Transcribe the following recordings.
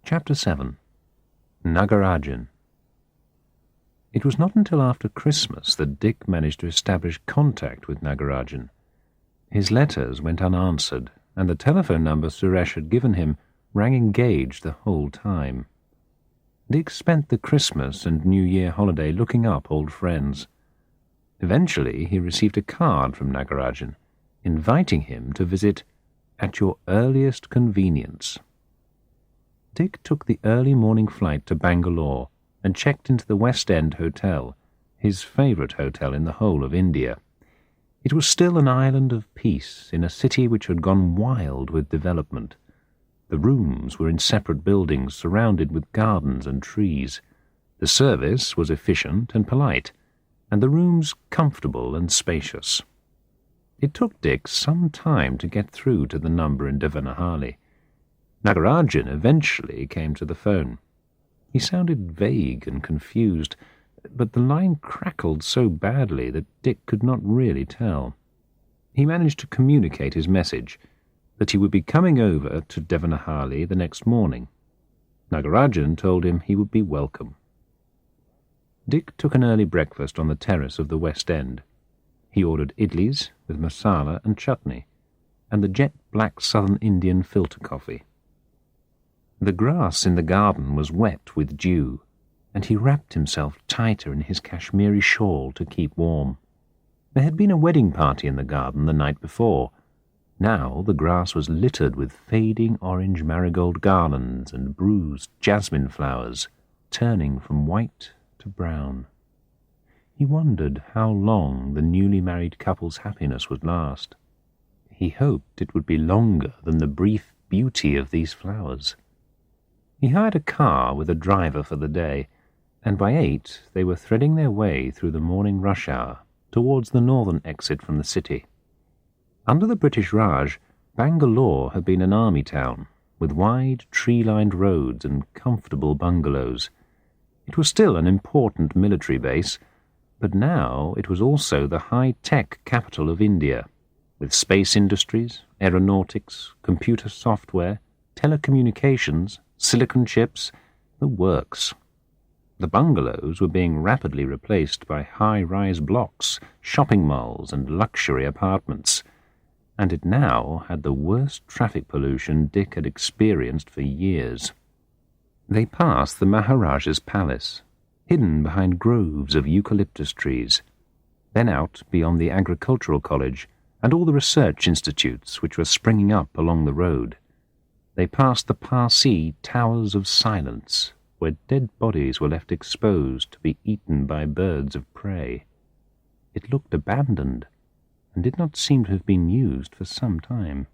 Chapter 7. Nagarajan. It was not until after Christmas that Dick managed to establish contact with Nagarajan. His letters went unanswered, and the telephone number Suresh had given him rang engaged the whole time. Dick spent the Christmas and New Year holiday looking up old friends. Eventually he received a card from Nagarajan, inviting him to visit at your earliest convenience. Dick took the early morning flight to Bangalore and checked into the West End Hotel, his favourite hotel in the whole of India. It was still an island of peace in a city which had gone wild with development. The rooms were in separate buildings surrounded with gardens and trees. The service was efficient and polite, and the rooms comfortable and spacious. It took Dick some time to get through to the number in Devanahalli. Nagarajan eventually came to the phone. He sounded vague and confused, but the line crackled so badly that Dick could not really tell. He managed to communicate his message, that he would be coming over to Devanahalli the next morning. Nagarajan told him he would be welcome. Dick took an early breakfast on the terrace of the West End. He ordered idlis with masala and chutney, and the jet-black Southern Indian filter coffee. The grass in the garden was wet with dew, and he wrapped himself tighter in his Kashmiri shawl to keep warm. There had been a wedding party in the garden the night before. Now the grass was littered with fading orange marigold garlands and bruised jasmine flowers, turning from white to brown. He wondered how long the newly married couple's happiness would last. He hoped it would be longer than the brief beauty of these flowers. He hired a car with a driver for the day, and by 8 they were threading their way through the morning rush hour towards the northern exit from the city. Under the British Raj, Bangalore had been an army town, with wide tree-lined roads and comfortable bungalows. It was still an important military base, but now it was also the high-tech capital of India, with space industries, aeronautics, computer software, telecommunications, silicon chips, the works. The bungalows were being rapidly replaced by high-rise blocks, shopping malls, and luxury apartments, and it now had the worst traffic pollution Dick had experienced for years. They passed the Maharaja's palace, hidden behind groves of eucalyptus trees, then out beyond the agricultural college and all the research institutes which were springing up along the road. They passed the Parsi Towers of Silence, where dead bodies were left exposed to be eaten by birds of prey. It looked abandoned, and did not seem to have been used for some time.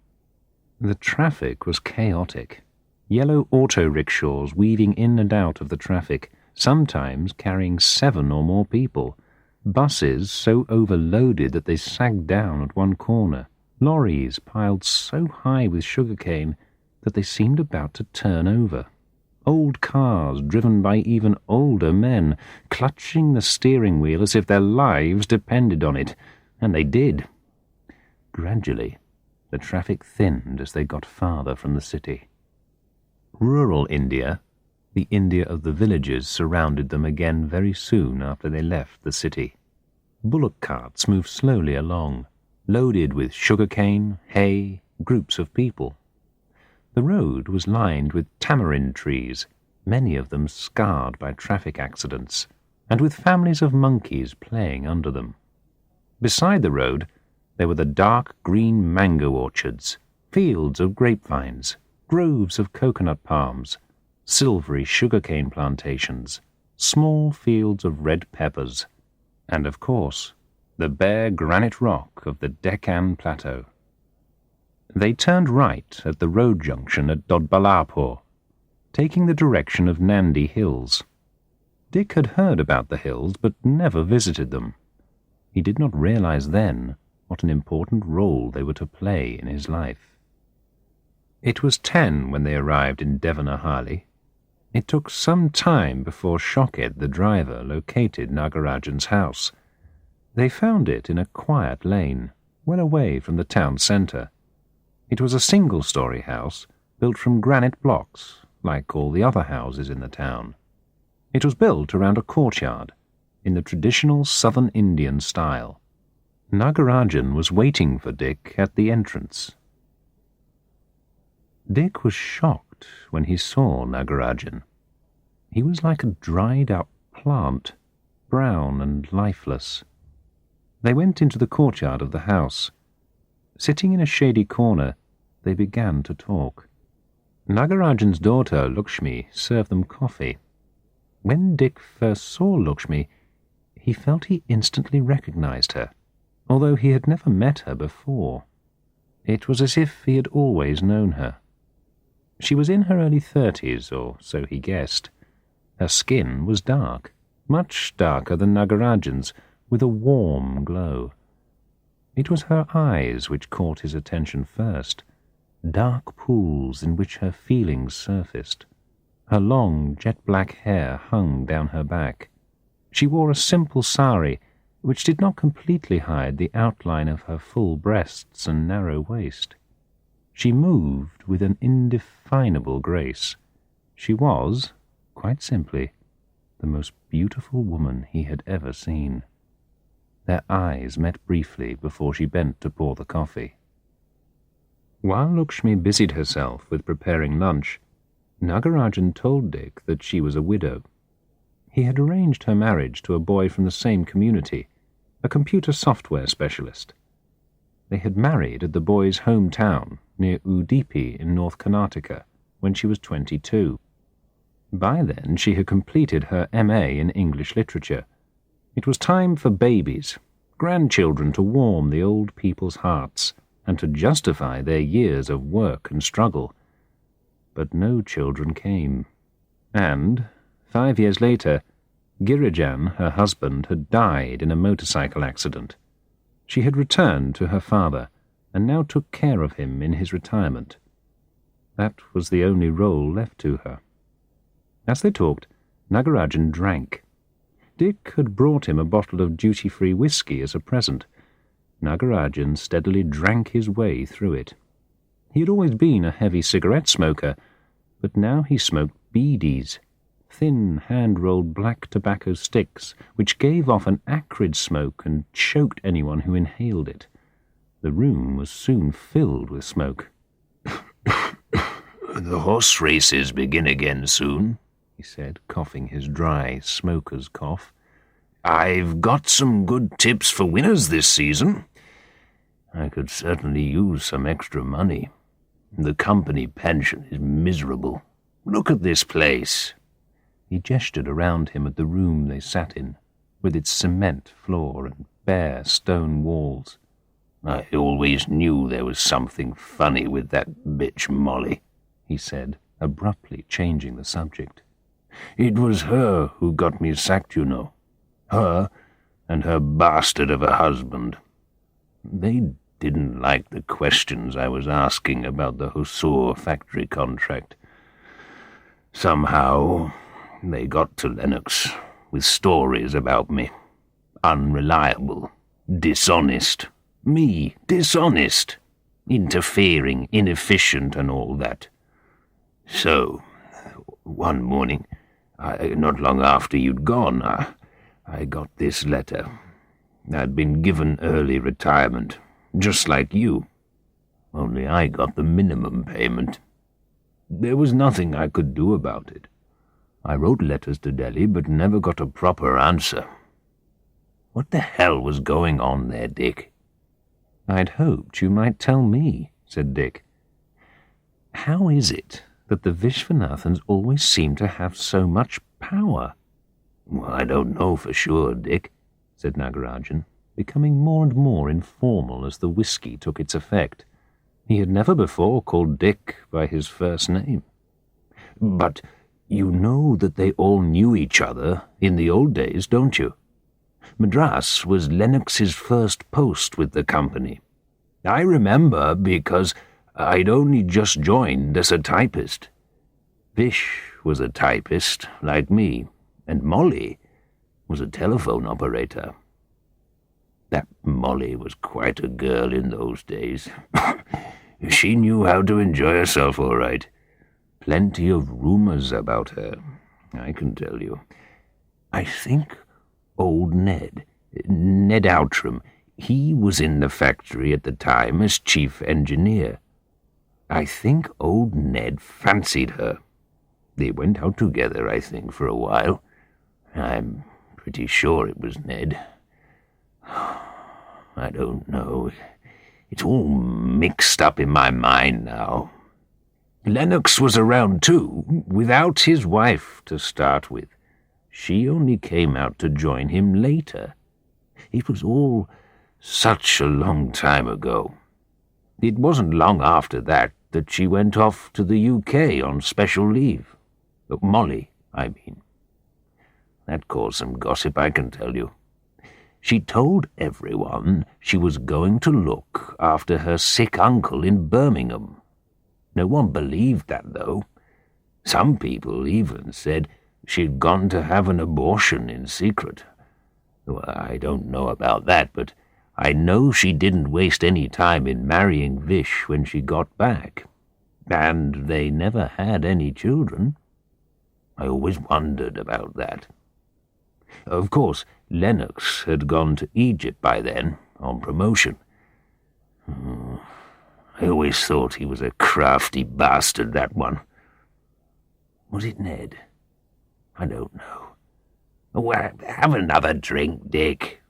The traffic was chaotic. Yellow auto-rickshaws weaving in and out of the traffic, sometimes carrying 7 or more people. Buses so overloaded that they sagged down at one corner. Lorries piled so high with sugarcane that they seemed about to turn over. Old cars driven by even older men, clutching the steering wheel as if their lives depended on it, and they did. Gradually, the traffic thinned as they got farther from the city. Rural India, the India of the villages, surrounded them again very soon after they left the city. Bullock carts moved slowly along, loaded with sugarcane, hay, groups of people. The road was lined with tamarind trees, many of them scarred by traffic accidents, and with families of monkeys playing under them. Beside the road, there were the dark green mango orchards, fields of grapevines, groves of coconut palms, silvery sugarcane plantations, small fields of red peppers, and, of course, the bare granite rock of the Deccan Plateau. They turned right at the road junction at Dodbalapur, taking the direction of Nandi Hills. Dick had heard about the hills, but never visited them. He did not realize then what an important role they were to play in his life. It was 10 when they arrived in Devanahalli. It took some time before Shoked, the driver, located Nagarajan's house. They found it in a quiet lane, well away from the town centre. It was a single-story house, built from granite blocks, like all the other houses in the town. It was built around a courtyard, in the traditional southern Indian style. Nagarajan was waiting for Dick at the entrance. Dick was shocked when he saw Nagarajan. He was like a dried-up plant, brown and lifeless. They went into the courtyard of the house. Sitting in a shady corner, they began to talk. Nagarajan's daughter, Lakshmi, served them coffee. When Dick first saw Lakshmi, he felt he instantly recognized her, although he had never met her before. It was as if he had always known her. She was in her early 30s, or so he guessed. Her skin was dark, much darker than Nagarajan's, with a warm glow. It was her eyes which caught his attention first, dark pools in which her feelings surfaced. Her long, jet-black hair hung down her back. She wore a simple sari, which did not completely hide the outline of her full breasts and narrow waist. She moved with an indefinable grace. She was, quite simply, the most beautiful woman he had ever seen. Their eyes met briefly before she bent to pour the coffee. While Lakshmi busied herself with preparing lunch, Nagarajan told Dick that she was a widow. He had arranged her marriage to a boy from the same community, a computer software specialist. They had married at the boy's hometown near Udupi in North Karnataka when she was 22. By then she had completed her M.A. in English literature. It was time for babies, grandchildren to warm the old people's hearts and to justify their years of work and struggle. But no children came. And, 5 years later, Girijan, her husband, had died in a motorcycle accident. She had returned to her father and now took care of him in his retirement. That was the only role left to her. As they talked, Nagarajan drank. Dick had brought him a bottle of duty-free whiskey as a present. Nagarajan steadily drank his way through it. He had always been a heavy cigarette smoker, but now he smoked beedies, thin hand-rolled black tobacco sticks, which gave off an acrid smoke and choked anyone who inhaled it. The room was soon filled with smoke. "The horse races begin again soon," he said, coughing his dry smoker's cough. "I've got some good tips for winners this season. I could certainly use some extra money. The company pension is miserable. Look at this place." He gestured around him at the room they sat in, with its cement floor and bare stone walls. "I always knew there was something funny with that bitch Molly," he said, abruptly changing the subject. "It was her who got me sacked, you know. Her and her bastard of a husband. They didn't like the questions I was asking about the Hosur factory contract. Somehow they got to Lennox with stories about me. Unreliable, dishonest. Me, dishonest, interfering, inefficient and all that. So, one morning, not long after you'd gone, I got this letter. I'd been given early retirement, just like you, only I got the minimum payment. There was nothing I could do about it. I wrote letters to Delhi, but never got a proper answer. What the hell was going on there, Dick?" "I'd hoped you might tell me," said Dick. "How is it that the Vishwanathans always seem to have so much power?" "Well, I don't know for sure, Dick," said Nagarajan, becoming more and more informal as the whiskey took its effect. He had never before called Dick by his first name. "But you know that they all knew each other in the old days, don't you? Madras was Lennox's first post with the company. I remember because I'd only just joined as a typist. Vish was a typist, like me, and Molly was a telephone operator. That Molly was quite a girl in those days. She knew how to enjoy herself all right. plenty of rumours about her, I can tell you. I think old Ned Outram, he was in the factory at the time as chief engineer. I think old Ned fancied her. They went out together, I think, for a while. I'm pretty sure it was Ned. I don't know. It's all mixed up in my mind now. Lennox was around too, without his wife to start with. She only came out to join him later. It was all such a long time ago. It wasn't long after that she went off to the UK on special leave. Molly, I mean. That caused some gossip, I can tell you. She told everyone she was going to look after her sick uncle in Birmingham. No one believed that, though. Some people even said she'd gone to have an abortion in secret. Well, I don't know about that, but I know she didn't waste any time in marrying Vish when she got back. And they never had any children. I always wondered about that. Of course, Lennox had gone to Egypt by then, on promotion. I always thought he was a crafty bastard, that one. Was it Ned? I don't know. Well, have another drink, Dick.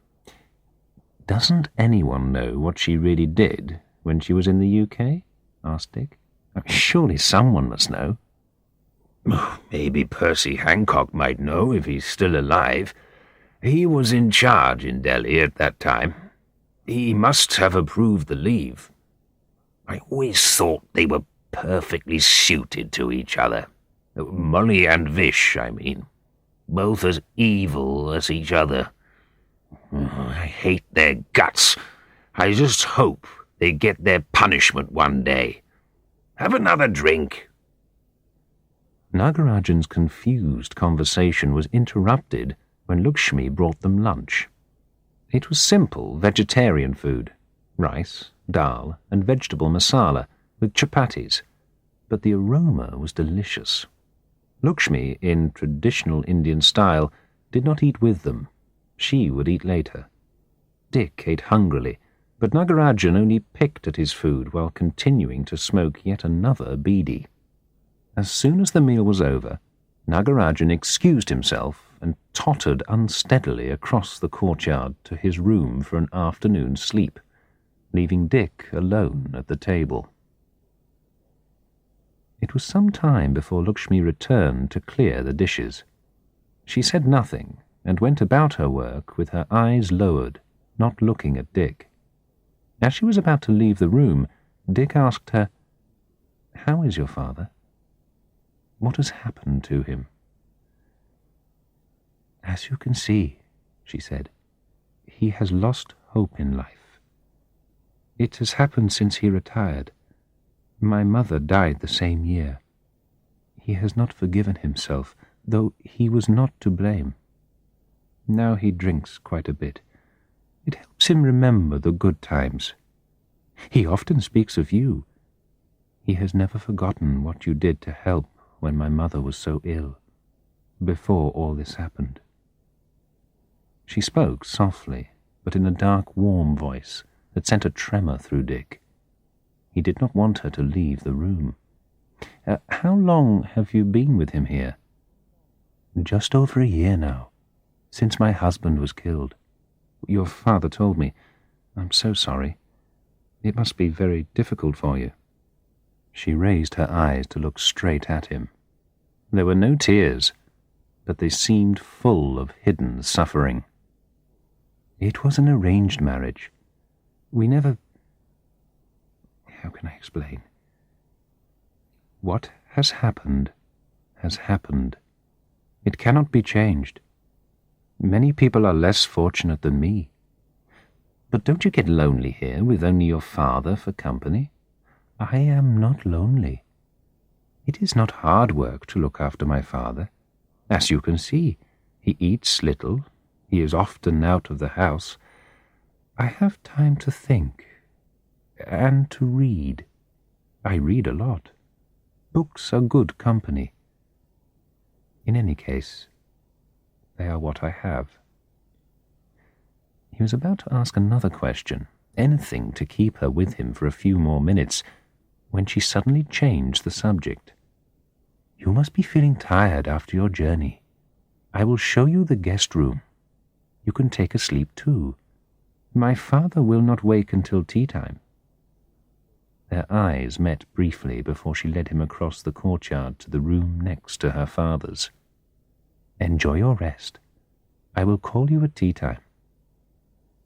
Doesn't anyone know what she really did when she was in the UK? Asked Dick. Surely someone must know. Maybe Percy Hancock might know if he's still alive. He was in charge in Delhi at that time. He must have approved the leave. I always thought they were perfectly suited to each other. Molly and Vish, I mean. Both as evil as each other. I hate their guts. I just hope they get their punishment one day. Have another drink. Nagarajan's confused conversation was interrupted when Lakshmi brought them lunch. It was simple vegetarian food, rice, dal, and vegetable masala, with chapatis, but the aroma was delicious. Lakshmi, in traditional Indian style, did not eat with them. She would eat later. Dick ate hungrily, but Nagarajan only picked at his food while continuing to smoke yet another beedi. As soon as the meal was over, Nagarajan excused himself and tottered unsteadily across the courtyard to his room for an afternoon sleep, leaving Dick alone at the table. It was some time before Lakshmi returned to clear the dishes. She said nothing and went about her work with her eyes lowered, not looking at Dick. As she was about to leave the room, Dick asked her, "How is your father? What has happened to him?" "As you can see," she said, "he has lost hope in life. It has happened since he retired. My mother died the same year. He has not forgiven himself, though he was not to blame. Now he drinks quite a bit. It helps him remember the good times. He often speaks of you. He has never forgotten what you did to help when my mother was so ill, before all this happened." She spoke softly, but in a dark, warm voice that sent a tremor through Dick. He did not want her to leave the room. "How long have you been with him here?" "Just over a year now, since my husband was killed. Your father told me. I'm so sorry. It must be very difficult for you." She raised her eyes to look straight at him. There were no tears, but they seemed full of hidden suffering. "It was an arranged marriage. We never... How can I explain? What has happened has happened. It cannot be changed. Many people are less fortunate than me. But don't you get lonely here with only your father for company? I am not lonely. It is not hard work to look after my father. As you can see, he eats little. He is often out of the house. I have time to think and to read. I read a lot. Books are good company. In any case, they are what I have. He was about to ask another question, anything to keep her with him for a few more minutes, when she suddenly changed the subject. You must be feeling tired after your journey. I will show you the guest room. You can take a sleep too. My father will not wake until tea time. Their eyes met briefly before she led him across the courtyard to the room next to her father's. Enjoy your rest. I will call you at tea time.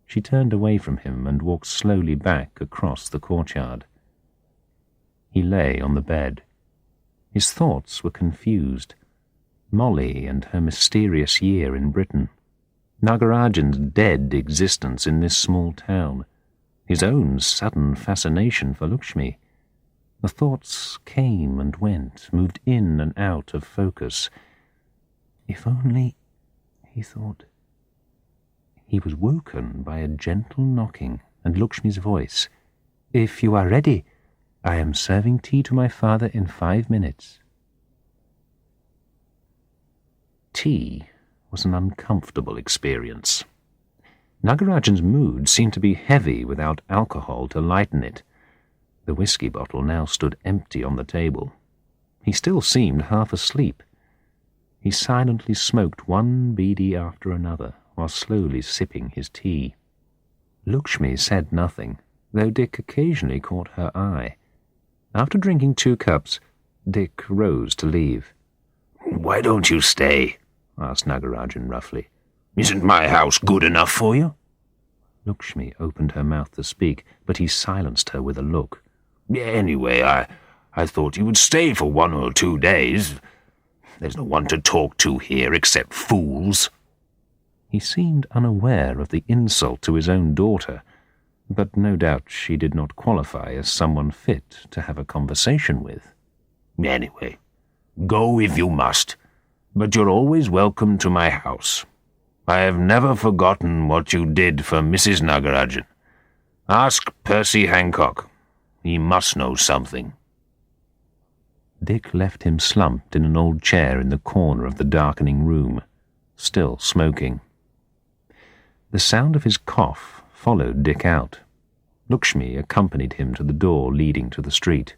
She turned away from him and walked slowly back across the courtyard. He lay on the bed. His thoughts were confused. Molly and her mysterious year in Britain. Nagarajan's dead existence in this small town. His own sudden fascination for Lakshmi. The thoughts came and went, moved in and out of focus. If only, he thought. He was woken by a gentle knocking and Lakshmi's voice. If you are ready, I am serving tea to my father in 5 minutes. Tea was an uncomfortable experience. Nagarajan's mood seemed to be heavy without alcohol to lighten it. The whiskey bottle now stood empty on the table. He still seemed half asleep. He silently smoked one beedi after another while slowly sipping his tea. Lakshmi said nothing, though Dick occasionally caught her eye. After drinking 2 cups, Dick rose to leave. Why don't you stay? Asked Nagarajan roughly. Isn't my house good enough for you? Lakshmi opened her mouth to speak, but he silenced her with a look. Anyway, I thought you would stay for 1 or 2 days. There's no one to talk to here except fools. He seemed unaware of the insult to his own daughter, but no doubt she did not qualify as someone fit to have a conversation with. Anyway, go if you must, but you're always welcome to my house. I have never forgotten what you did for Mrs. Nagarajan. Ask Percy Hancock. He must know something. Dick left him slumped in an old chair in the corner of the darkening room, still smoking. The sound of his cough followed Dick out. Lakshmi accompanied him to the door leading to the street.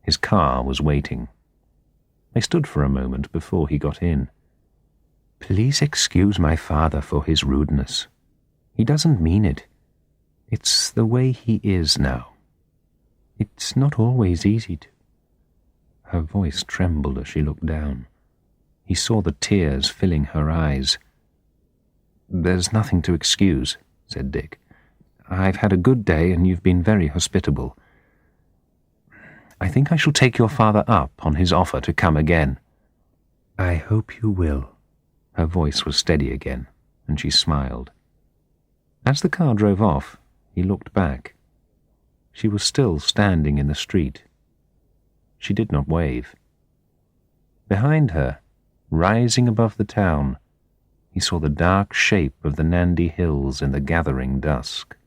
His car was waiting. They stood for a moment before he got in. Please excuse my father for his rudeness. He doesn't mean it. It's the way he is now. It's not always easy to... Her voice trembled as she looked down. He saw the tears filling her eyes. There's nothing to excuse, said Dick. I've had a good day and you've been very hospitable. I think I shall take your father up on his offer to come again. I hope you will. Her voice was steady again, and she smiled. As the car drove off, he looked back. She was still standing in the street. She did not wave. Behind her, rising above the town, he saw the dark shape of the Nandi Hills in the gathering dusk.